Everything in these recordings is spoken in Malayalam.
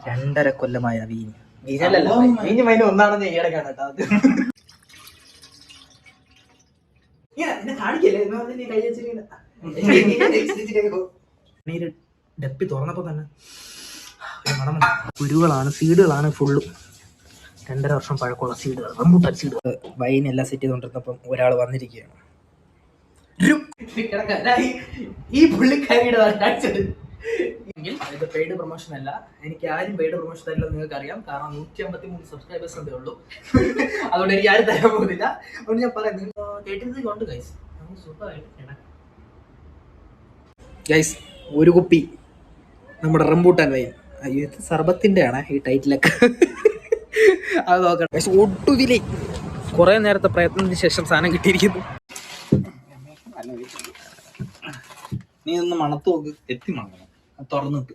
2.5 കൊല്ലമായ വീഞ്ഞ്. വീഞ്ഞ് മൈന ഒന്നാണെന്ന് ഈയിടക്കാണ് കേട്ടോ. അത് ഡപ്പി തുറന്നപ്പോ തന്നെ മണം. കുരുകളാണ്, സീഡുകളാണ് ഫുള്ളും. 2.5 വർഷം പഴക്കമുള്ള സീഡുകൾ, റംബൂട്ടാൻ സീഡുകൾ. വൈൻ എല്ലാം സെറ്റ് ചെയ്തോണ്ടിരുന്നപ്പം ഒരാൾ വന്നിരിക്കുകയാണ്. ഈ പുള്ളിക്കാരിയുടെ ഇത് പെയ്ഡ് പ്രൊമോഷൻ അല്ല, എനിക്ക് ആരും പെയ്ഡ് പ്രൊമോഷൻ തരില്ല, നിങ്ങൾക്ക് അറിയാം. കാരണം 153 സബ്സ്ക്രൈബേഴ്സ് എന്തേ ഉള്ളൂ. അതുകൊണ്ട് എനിക്ക് ആരും തരാൻ പോകുന്നില്ല. അതുകൊണ്ട് ഞാൻ പറയാം, നിങ്ങൾ കേട്ടിരുന്നത് കൊണ്ട് ഗൈസ് നമുക്ക് സൂപ്പറായിട്ട് ഗൈസ് ഒരു കുപ്പി നമ്മുടെ റംബൂട്ടാൻ വൈൻ. അയ്യോ, ഇത് സർബത്തിന്റെ ആണ് ഈ ടൈറ്റിലൊക്കെ. അത് നോക്കട്ടെ. ഒട്ടുവിലേ കുറെ നേരത്തെ പ്രയത്നത്തിന് ശേഷം സാധനം കിട്ടിയിരിക്കുന്നു. നീ ഒന്ന് മണത്ത് നോക്ക്, എത്തി മണക്കണം തുറന്നിട്ട്.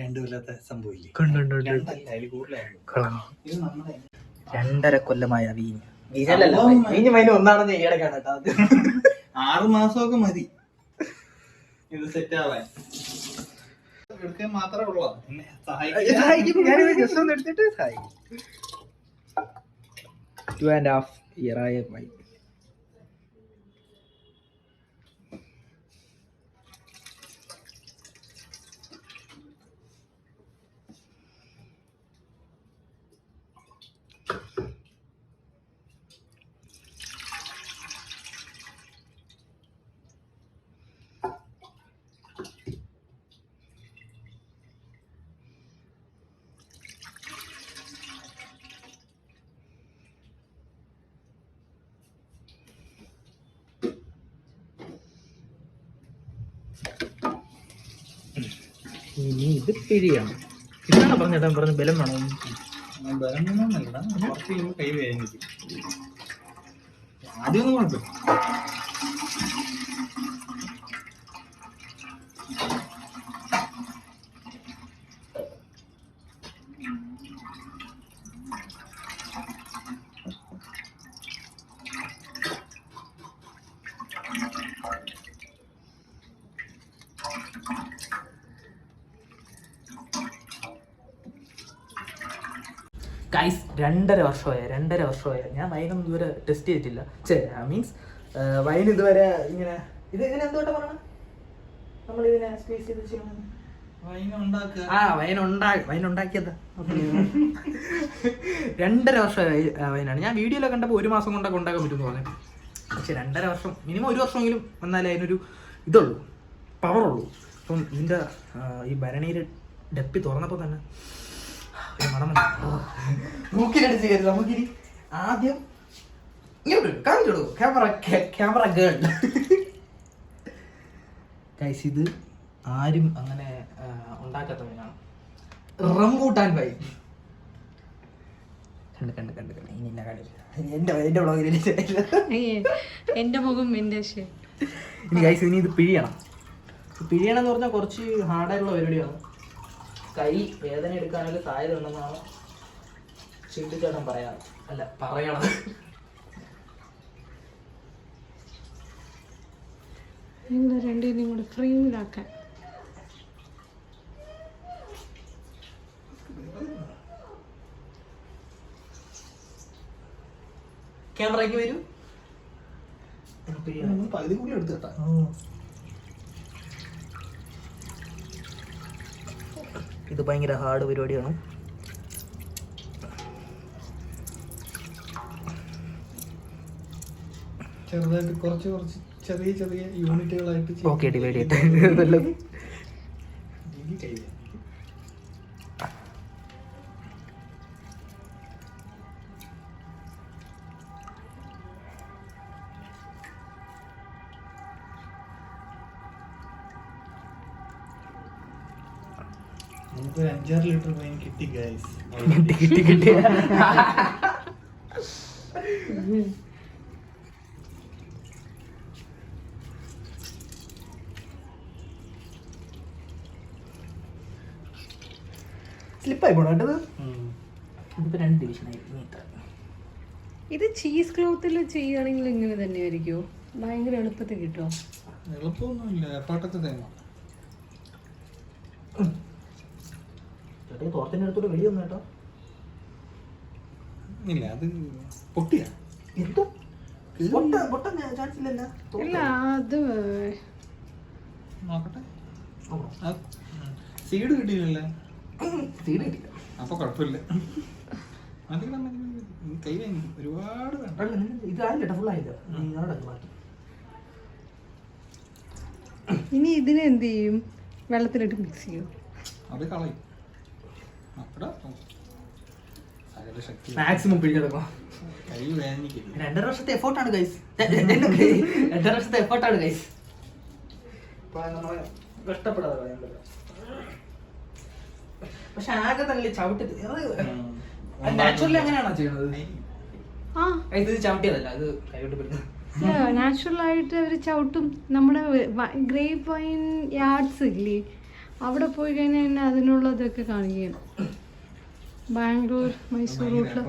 2 കൊല്ലത്തെ സംഭവില്ലേ? 2.5 കൊല്ലമായ വീഞ്ഞ്. വീഞ്ഞ് മൈന ഒന്നാണെന്ന് ഈയിടക്കാണ് കേട്ടോ. അത് 6 മാസമൊക്കെ മതി ഇത് സെറ്റ് ആവാൻ. എടുക്കാൻ മാത്രമേ ഉള്ളൂ. ജസ്റ്റ് ഒന്ന് എടുത്തിട്ട് 2.5 ഇയറായ വൈൻ. ഇനി ഇത് പിരിയാണ്. ഇതാണ് പറഞ്ഞേട്ടാ പറഞ്ഞ ബലം വേണം. ബലം വേണമെന്നല്ല, കുറച്ച് കഴിയുമ്പോൾ കൈ വേദനിക്കും. ആദ്യമൊന്നും കുഴപ്പമില്ല. ഗൈസ് 2.5 വർഷമായ ഞാൻ വൈനൊന്നും ഇതുവരെ ടെസ്റ്റ് ചെയ്തിട്ടില്ല. മീൻസ് വൈൻ ഇതുവരെ ഇങ്ങനെ ഇങ്ങനെ എന്തുകൊണ്ടാ പറയണ, നമ്മളിതിനെ സ്ക്വീസ് ചെയ്ത് ചെയ്യണം. വൈൻ ഉണ്ടാക്കിയതാ. 2.5 വർഷമായി വൈനാണ്. ഞാൻ വീഡിയോയിലൊക്കെ കണ്ടപ്പോൾ 1 മാസം കൊണ്ടൊക്കെ ഉണ്ടാക്കാൻ പറ്റുമെന്ന് പറഞ്ഞു. പക്ഷെ 2.5 വർഷം, മിനിമം 1 വർഷമെങ്കിലും വന്നാലേ അതിനൊരു ഇതുള്ളൂ, പവറുള്ളൂ. അപ്പം ഇതിൻ്റെ ഈ ഭരണിയിൽ ഡപ്പി തുറന്നപ്പോൾ തന്നെ മണം. മൂക്കിനടിച്ച് കയറി. നമുക്കിനി ആദ്യം ഇങ്ങോട്ട് കാണിച്ചോളൂ, ക്യാമറ ഗേൾ. ഗൈസ് ഇത് ആരും അങ്ങനെ ഉണ്ടാക്കാത്ത മീനാണ്, റംബൂട്ടാൻ വൈൻ. കണ്ട് ഇനി എന്നെ കാണില്ല, എന്റെ ബ്ലോഗിൽ എന്റെ മുഖം ഇനി ഗൈസ് ഇനി ഇത് പിഴിയണം എന്ന് പറഞ്ഞാൽ കുറച്ച് ഹാർഡായിട്ടുള്ള പരിപാടിയാണ്. കൈ വേദന എടുക്കാനൊക്കെ സാധ്യത ഉണ്ടെന്നാണ് ചിന്തിച്ചേട്ടൻ പറയണം. രണ്ടിനും കൂടെ ഫ്രെയിമിലാക്കാൻ. ക്യാമറയ്ക്ക് വരൂ. പകുതി കൂടി എടുത്തേട്ടാ. ഇത് ഭയങ്കര ഹാർഡ് പരിപാടിയാണ്. ചെറുതായിട്ട് കുറച്ച് ചെറിയ യൂണിറ്റുകളായിട്ട് ഓക്കെ ഡിവൈഡ് ചെയ്തിട്ട് നമുക്കൊരു 5-6 ലിറ്റർ വൈൻ കിട്ടി ഗൈസ്. കിട്ടി. സ്ലിപ്പായി പോണോ കേട്ടത്. ഇതിപ്പോ 2 ഡിവിഷനായി. ഇത് ചീസ് ക്ലോത്തിൽ ചെയ്യുകയാണെങ്കിൽ ഇങ്ങനെ തന്നെ ആയിരിക്കുമോ? ഭയങ്കര എളുപ്പത്തിൽ കിട്ടുമോ? എളുപ്പമൊന്നുമില്ല, എഫേർട്ടൊക്കെ തേങ്ങ. ചേട്ടാ തോർത്തിന്റെ അടുത്തോട്ട് വെളിയൊന്നും കേട്ടോ ഇല്ല, അത് പൊട്ടിയാ എന്തോ പൊട്ടാൻ ചാൻസ് ഇല്ലല്ലോ. ഇല്ല അത് നോക്കട്ടെ. സീഡ് കിട്ടിയില്ലല്ലേ? സീഡ് കിട്ടില്ല. അപ്പൊ കുഴപ്പമില്ല. അതിങ്ങനെ കൈ വാങ്ങി ഒരുപാട് വേണ്ട. ഇത് ആയില്ല, ഫുൾ ആയില്ല. ബാക്കി ഇനി ഇതിനെ എന്ത് ചെയ്യും? വെള്ളത്തിലിട്ട് മിക്സ് ചെയ്യും. അത് കളയും. അപ്പടാ സകല ശക്തി മാക്സിമം പിഴിഞ്ഞെടുക്കണം. കൈ വേദനിക്കില്ല. 2.5 വർഷത്തെ എഫോർട്ടാണ് ഗൈസ്. 2.5 വർഷത്തെ എഫോർട്ടാണ് ഗൈസ്. നമ്മളെ കഷ്ടപ്പെടാതെ പറയാൻ പറ്റില്ല. പക്ഷെ ആകെ തന്നെ ചവിട്ടി നാച്ചുറലി അങ്ങനെയാണോ ചെയ്യുന്നത്? ആ ഇത് ചവിട്ടിയതല്ല, ഇത് കൈവിട്ട് പിടിക്കുന്നത്. നാച്ചുറൽ ആയിട്ട് അവർ ചവിട്ടും. നമ്മുടെ ഗ്രേപ്പ് വൈൻ യാർഡ്സ് ഇല്ലേ, അവിടെ പോയി കഴിഞ്ഞാൽ തന്നെ അതിനുള്ളതൊക്കെ കാണിക്കുകയാണ്. ബാംഗ്ലൂർ, മൈസൂർ റൂട്ടിൽ.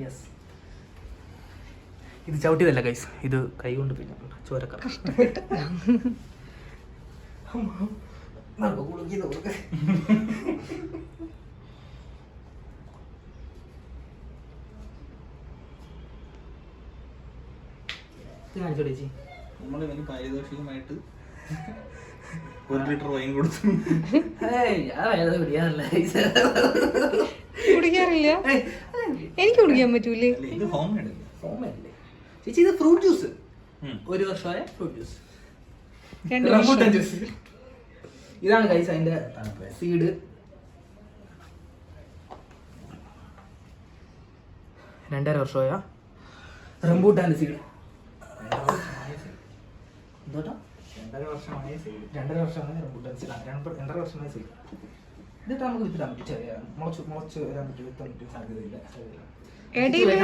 യെസ്, ഇത് ചവിട്ടിയതല്ല ഗൈസ്, ഇത് കൈ കൊണ്ട് പിന്നെ ചോരക്കറ. നമ്മൾ ഇവന് പാരിതോഷികമായിട്ട് 1 ലിറ്റർ വൈൻ കൊടുത്തു. കുടിക്കാറില്ല, എനിക്ക് കുടിക്കാൻ പറ്റൂലേ. ഇത് ഹോം മെയ്ഡ് ചേച്ചി ഇത് ഫ്രൂട്ട് ജ്യൂസ്, 1 വർഷമായ ഫ്രൂട്ട് ജ്യൂസ്, 2 റംബൂട്ടാൻ വർഷം. ജ്യൂസ്. ഇതാണ് ഗൈസ് അതിന്റെ സീഡ്. 2.5 വർഷമായ റംബൂട്ടാന്റെ സീഡ്. എന്തോട്ടാ 2.5 വർഷമായ സീഡ്, 2.5 വർഷമായ റംബൂട്ടാൻ സീഡ്, 2.5 വർഷമായ സീഡ്. ഇതിട്ട് നമുക്ക് വിത്തിടാൻ പറ്റും. ചെറിയ മുളച്ച് വരാൻ പറ്റും, വിത്താൻ പറ്റും. സാധ്യതയില്ല. ഇടയില്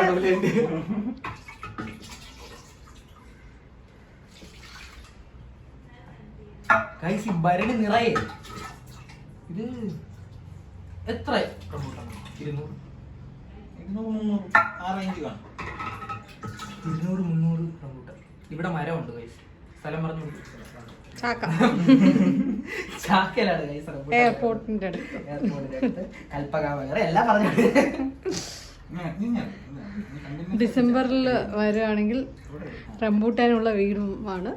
ഗൈസ് ഈ ഭരണി നിറയെ ഇത് എത്ര റംബൂട്ടാൻ? 200 ആ റേഞ്ച് കാണും. 200-300 റംബൂട്ടാൻ. ഇവിടെ മരമുണ്ട് ഗൈസ്, സ്ഥലം പറഞ്ഞു ചാക്ക ചാക്കയിലാണ് ഗൈസ്. എയർപോർട്ടിന്റെ അടുത്ത്, കൽപ്പകാമകര എല്ലാം പറഞ്ഞു. ഡിസംബറിൽ വരുവാണെങ്കിൽ റംബൂട്ടാനുള്ള വീടുമാണ്.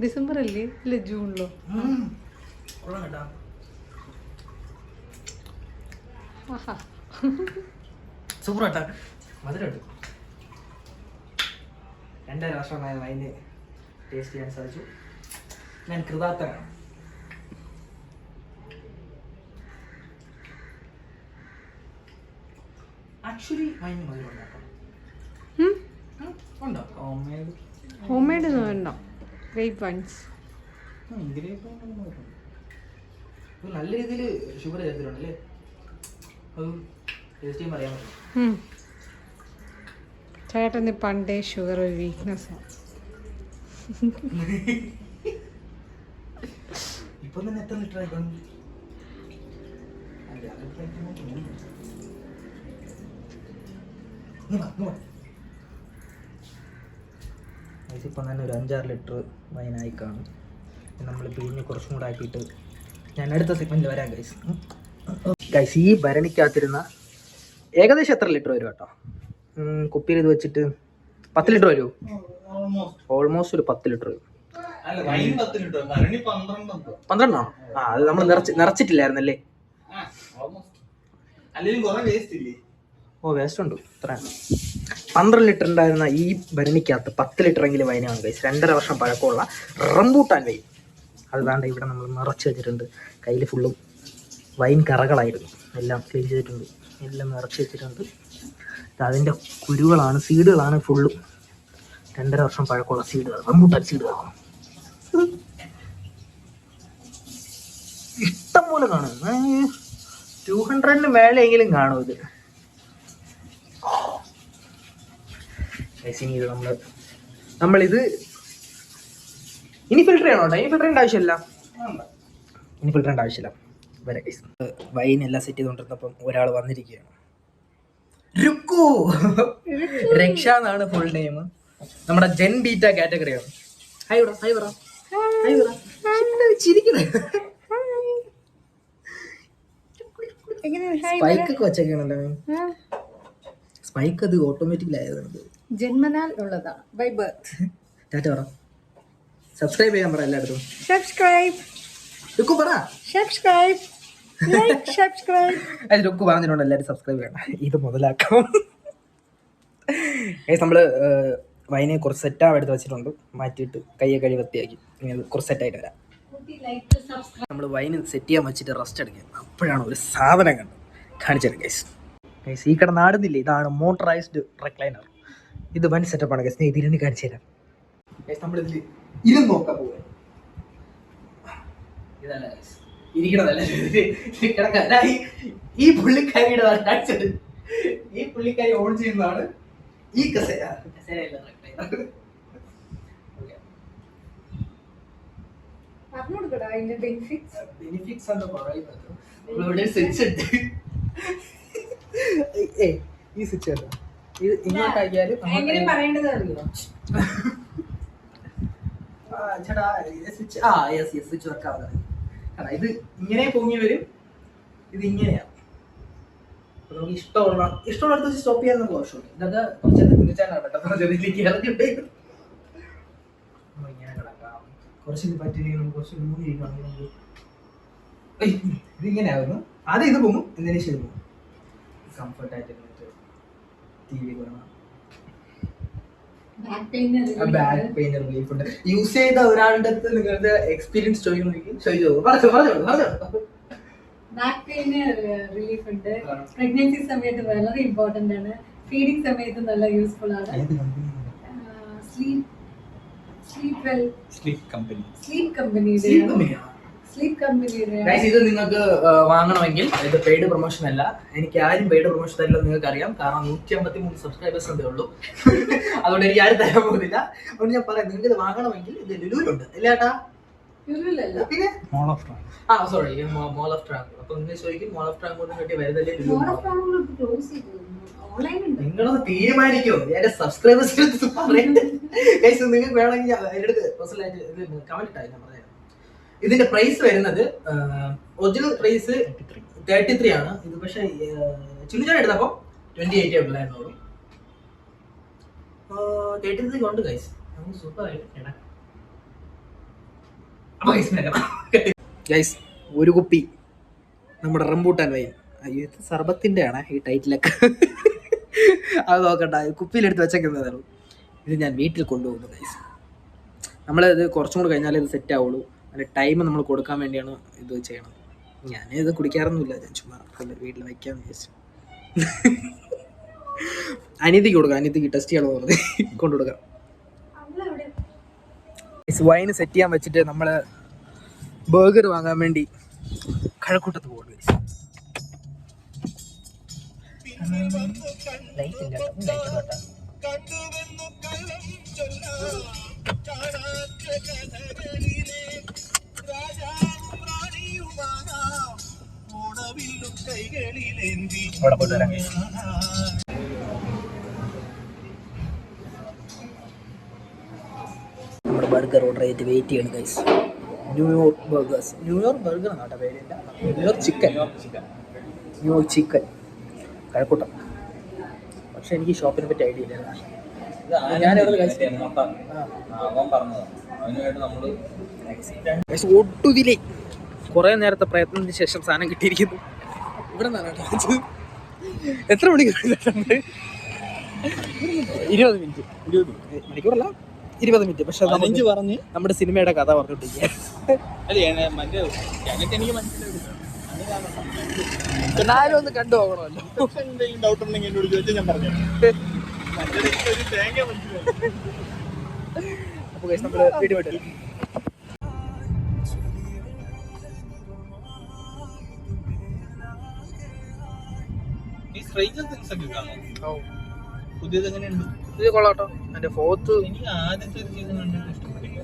ഡിസംബർ അല്ലേ? ഇല്ല, ജൂണിലോ. സൂപ്പർ കേട്ടാ, മധുരം. 2.5 വർഷമായ വൈന് ടേസ്റ്റ് ചെയ്യാൻ സാധിച്ചു. ഞാൻ കൃതാർത്ഥനാണ്. ആക്ച്വലി വൈന് മധുരം ഉണ്ടോ? ഹോം മെയ്ഡ് ഒന്നും വേണ്ട, ഗ്രേപ്പ് വൈൻസ്. നല്ല രീതിയിൽ ഷുഗർ ചേർത്തിട്ടുണ്ടല്ലേ, അത് ടേസ്റ്റ് ചെയ്യുമ്പോൾ അറിയാൻ പറ്റും. ചേട്ടന് പണ്ടേ ഷുഗർ ഒരു വീക്ക്നെസ്സാണ്. ഇപ്പൊ തന്നെ എത്ര ലിറ്റർ ആയിക്കോളും? ഇപ്പം തന്നെ ഒരു 5-6 ലിറ്റർ വൈനായി കാണും. നമ്മൾ പിഴിഞ്ഞ് കുറച്ചും കൂടെ ആക്കിയിട്ട് ഞാൻ അടുത്ത സെഗ്മെന്റിൽ വരാം ഗൈസ്. ഗൈസ് ഈ ഭരണിക്കകത്തിരുന്ന ഏകദേശം എത്ര ലിറ്റർ വരും കേട്ടോ? കുപ്പിയിൽ ഇത് വെച്ചിട്ട് 10 ലിറ്റർ വരുമോ? ഓൾമോസ്റ്റ് ഒരു 10 ലിറ്റർ വരും. 12 ആ, അത് നമ്മൾ നിറച്ചിട്ടില്ലായിരുന്നല്ലേ? ഓ, വേസ്റ്റ് ഉണ്ട്. ഇത്ര 12 ലിറ്റർ ഉണ്ടായിരുന്ന ഈ ഭരണിക്കകത്ത് 10 ലിറ്റർ എങ്കിലും വൈനാണ് ഗൈസ്. 2.5 വർഷം പഴക്കമുള്ള റംബൂട്ടാൻ വൈൻ. അത് താണ്ട് ഇവിടെ നമ്മൾ നിറച്ച് വെച്ചിട്ടുണ്ട്. കയ്യിൽ ഫുള്ളും വൈൻ കറകളായിരുന്നു, എല്ലാം ക്ലീൻ ചെയ്തിട്ടുണ്ട്, എല്ലാം നിറച്ച് വെച്ചിട്ടുണ്ട്. അതിൻ്റെ കുരുകളാണ്, സീഡുകളാണ് ഫുള്ളും. 2.5 വർഷം പഴക്കമുള്ള സീഡുകൾ, റംബൂട്ടാൻ സീഡുകൾ ഇഷ്ടം പോലെ കാണും. 200 മേലെയെങ്കിലും കാണും ഇത്. ഇനി ഇത് നമ്മളിത് ഇനി ഫിൽറ്റർ ചെയ്യണോ? ഇനി ഫിൽറ്റർ ചെയ്യേണ്ട ആവശ്യമില്ല, ഇനി ഫിൽറ്റർ ചെയ്യേണ്ട ആവശ്യമില്ല. വരെ ഗൈസ്, വൈൻ എല്ലാം സെറ്റ് ചെയ്തുകൊണ്ടിരുന്നപ്പം ഒരാൾ വന്നിരിക്കുകയാണ്. രുക്കു രക്ഷ എന്നാണ് ഫുൾ നെയിം. നമ്മുടെ ജെൻ ബീറ്റ കാറ്റഗറിയാണ്. ഹായ് പറ, ഹായ് പറ, ഹായ് പറ. ചിരിക്കണേ. സ്പൈക്ക് ഒക്കെ വച്ചേക്കാണല്ലോ. സ്പൈക്ക് അത് ഓട്ടോമാറ്റിക്കലായത് ജന്മനാൽ ഉള്ളതാണ്, ബൈ ബർത്ത്. ടാറ്റ പറ. സബ്സ്ക്രൈബ് ചെയ്യാൻ പറ എല്ലായിടത്തും. സബ്സ്ക്രൈബ് പറ. Subscribe like subscribe. അത് ലുക്ക് പറഞ്ഞിട്ടുണ്ട് എല്ലാവരും സബ്സ്ക്രൈബ് ചെയ്യണം. ഇത് മുതലാക്കാം. നമ്മള് വൈനെ കുറച്ച് സെറ്റാവ് എടുത്ത് വെച്ചിട്ടുണ്ട്. മാറ്റിയിട്ട് കയ്യെ കഴി വൃത്തിയാക്കി കുറച്ച് സെറ്റായിട്ട് വരാം. നമ്മൾ വൈന് സെറ്റ് ചെയ്യാൻ വെച്ചിട്ട് റെസ്റ്റ് എടുക്കുക. അപ്പോഴാണ് ഒരു സാധനം കണ്ടത്. കാണിച്ചത് ഗൈസ്. ഗൈസ് ഈ കട നാടുന്നില്ലേ, ഇതാണ് മോട്ടറൈസ്ഡ് റെക്ലൈനർ. ഇത് വൻ സെറ്റപ്പാണ് ഗൈസ്. ഞാൻ ഇതിരുന്ന് കാണിച്ചു തരാം ഗൈസ്. നമ്മളിതിൽ ഇരുന്ന് നോക്കാൻ പോവുക. ഇതല്ല ഗൈസ്, ഇരിക്കണതല്ല, കിടക്കല്ല. ഈ പുള്ളിക്കാരിയുടെ കാണിച്ചത്. ഈ പുള്ളിക്കാരി ഓൺ ചെയ്യുന്നതാണ് ഈ കസേര. കസേരയല്ല റെക്ലൈനർ. ബെനിഫിറ്റ്സ് എന്ന് പറയുന്നത് നമ്മളിവിടെ സ്വിച്ച് ഉണ്ട്. ഈ സ്വിച്ച് അല്ല, ഇത് ഇങ്ങോട്ടാക്കിയാലും സ്വിച്ച് വർക്ക് ആവുന്നത്. കാരണം ഇത് ഇങ്ങനെ പൊങ്ങി വരും, ഇത് ഇങ്ങനെയാണ്. നമുക്ക് ഇഷ്ടമുള്ളടത്ത് സ്റ്റോപ്പ് ചെയ്യാൻ നമുക്ക് ആവശ്യമുണ്ട്. ഇതൊക്കെ കുറച്ചൊക്കെ തിരിച്ചാലാണ് പെട്ടെന്ന് ചെറിയിലേക്ക് ഇറങ്ങിയിട്ട് ഇങ്ങനെ കിടക്കാം. കുറച്ച് പറ്റില്ലെങ്കിൽ നമുക്ക് കുറച്ച് മൂന്നിരിക്കുകയാണെങ്കിൽ ഇതിങ്ങനെ ആകുന്നു. ആദ്യം ഇത് പോകും, എന്നതിന് ശരി പോകും. കംഫർട്ടായിട്ട് ടി വി കാണാം. ബാക്ക് പെയിൻ റിലീഫ് ഉണ്ട്. യൂസ് ചെയ്ത ഒരാളുടെ അടുത്ത് നിങ്ങളുടെ എക്സ്പീരിയൻസ് ചോദിച്ചു. ബാക്ക് പെയിന് റിലീഫ് ഉണ്ട്. പ്രഗ്നൻസി സമയത്ത് വളരെ ഇമ്പോർട്ടന്റ് ആണ്. ഫീഡിങ് സമയത്ത് നല്ല യൂസ്ഫുൾ ആണ്. സ്ലീപ്പ് കമ്പനിയുടെ ഇത് നിങ്ങൾക്ക് വാങ്ങണമെങ്കിൽ ഇത് പെയ്ഡ് പ്രൊമോഷൻ അല്ല. എനിക്ക് ആരും പെയ്ഡ് പ്രൊമോഷൻ തരില്ല, നിങ്ങൾക്ക് അറിയാം. കാരണം 153 സബ്സ്ക്രൈബേഴ്സ് എന്തേ ഉള്ളൂ. അതുകൊണ്ട് എനിക്ക് ആരും തരാൻ പോകുന്നില്ല. അതുകൊണ്ട് ഞാൻ പറയാം, നിങ്ങൾക്ക് ഇത് വാങ്ങണമെങ്കിൽ ഇത് ലുലുലുണ്ട്. ഇല്ലേട്ടാ? പിന്നെ സോറി, മോൾ ഓഫ് ട്രാങ്ക്. അപ്പൊ നിങ്ങൾ ചോദിക്കും മോൾ ഓഫ് ട്രാങ്ക് വേണ്ടി വരുന്നല്ലേ ലുലു. നിങ്ങളൊന്ന് തീരുമാനിക്കോ. എന്റെ സബ്സ്ക്രൈബേഴ്സ് പറയട്ടെ. നിങ്ങൾക്ക് വേണമെങ്കിൽ എന്റെ പേഴ്സണലായിട്ട് കമന്റ് ഇട്ടായി ഞാൻ പറഞ്ഞുതരാം. ഇതിന്റെ പ്രൈസ് വരുന്നത് ഒറിജിനൽ പ്രൈസ് 33 ആണ്. ഇത് പക്ഷേ ചുരുച്ചാൻ എടുത്തപ്പോ 28 ഉള്ളായിരുന്നുള്ളൂ. 33 കൊണ്ട് ഗൈസ് നമുക്ക് സൂപ്പറായിട്ട് ഇടാം. ഗൈസ് ഒരു കുപ്പി നമ്മുടെ റംബൂട്ടാൻ വൈൻ. ഇത് സർബത്തിന്റെ ആണ് ഈ ടൈറ്റിലൊക്കെ. അത് നോക്കണ്ട, കുപ്പിയിലെടുത്ത് വെച്ചേക്കുന്നതാണ്. ഇത് ഞാൻ വീട്ടിൽ കൊണ്ടുപോകുന്നു ഗൈസ്. നമ്മളിത് കുറച്ചും കൂടി കഴിഞ്ഞാലേ ഇത് സെറ്റ് ആവുള്ളൂ. അതിന് ടൈം നമ്മൾ കൊടുക്കാൻ വേണ്ടിയാണ് ഇത് ചെയ്യണം. ഞാനിത് കുടിക്കാറൊന്നുമില്ല, ഞാൻ ചുമ്മാ വീട്ടിൽ വയ്ക്കാമെന്ന് വിചാരിച്ചു. അനിയത്തിക്ക് കൊടുക്കാം, അനിയത്തിക്ക് ടെസ്റ്റ് ചെയ്യണമെന്ന് പറഞ്ഞ് കൊണ്ടുകൊടുക്കാം. വൈന് സെറ്റ് ചെയ്യാൻ വെച്ചിട്ട് നമ്മൾ ബർഗർ വാങ്ങാൻ വേണ്ടി കഴക്കൂട്ടത്ത് പോകുന്നു. അവിടെ പോയിട്ട് വരാം. നമ്മുടെ ബർഗർ ഓർഡർ ചെയ്തിട്ട് വെയിറ്റ് ചെയ്യണം guys. New York burgers. New York burger എന്നാട്ടോ പേരില്ല, ന്യൂയോർക്ക് ചിക്കൻ കഴക്കൂട്ടം. പക്ഷെ എനിക്ക് ഷോപ്പിനെ പറ്റി ഐഡിയ ഇല്ല. ഒട്ടുതിലേ കുറെ നേരത്തെ പ്രയത്നത്തിന് ശേഷം സാധനം കിട്ടിയിരിക്കുന്നു. ഇവിടെ നിന്നാണ് എത്ര മണിക്കൂർ? 20 മിനിറ്റ്. 20 മണിക്കൂറല്ല, 20 മിനിറ്റ്. പക്ഷെ പറഞ്ഞ് നമ്മുടെ സിനിമയുടെ കഥ പറഞ്ഞോണ്ടിരിക്കുക. എന്നാലും ഒന്ന് കണ്ടു പോകണമല്ലോ. ഡൗട്ട് ഉണ്ടെങ്കിൽ എന്നോട് ചോദിച്ചാൽ ഞാൻ പറഞ്ഞു. അപ്പൊ നമ്മള് വീഡിയോ ആയിട്ട് പുതിയത് എങ്ങനെയുണ്ട്? ഇത് കൊള്ളാട്ടോ. എന്റെ ഫോർത്ത് എനിക്ക് ആദ്യത്തെ ഒരു സീസൺ കണ്ടിട്ട് ഇഷ്ടപ്പെട്ടില്ല.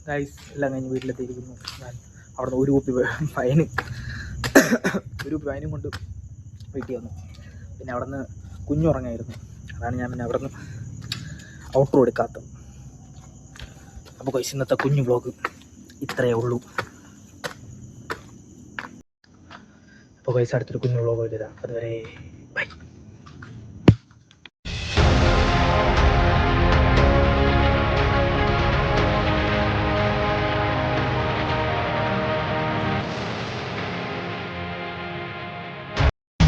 ഗൈസ് എല്ലാം കഴിഞ്ഞ് വീട്ടിലെത്തിയിരിക്കുന്നു. ഞാൻ അവിടുന്ന് ഒരു കുപ്പി ഫൈനും കൊണ്ട് വീട്ടിൽ വന്നു. പിന്നെ അവിടുന്ന് കുഞ്ഞുറങ്ങായിരുന്നു. അതാണ് ഞാൻ പിന്നെ അവിടുന്ന് ഔട്ട്റോ എടുക്കാത്തത്. അപ്പോൾ ഗൈസ് ഇന്നത്തെ കുഞ്ഞു വ്ളോഗ് ഇത്രയേ ഉള്ളൂ. അപ്പോൾ ഗൈസ് അടുത്തൊരു കുഞ്ഞു വ്ളോഗ് വരിക. അതുവരെ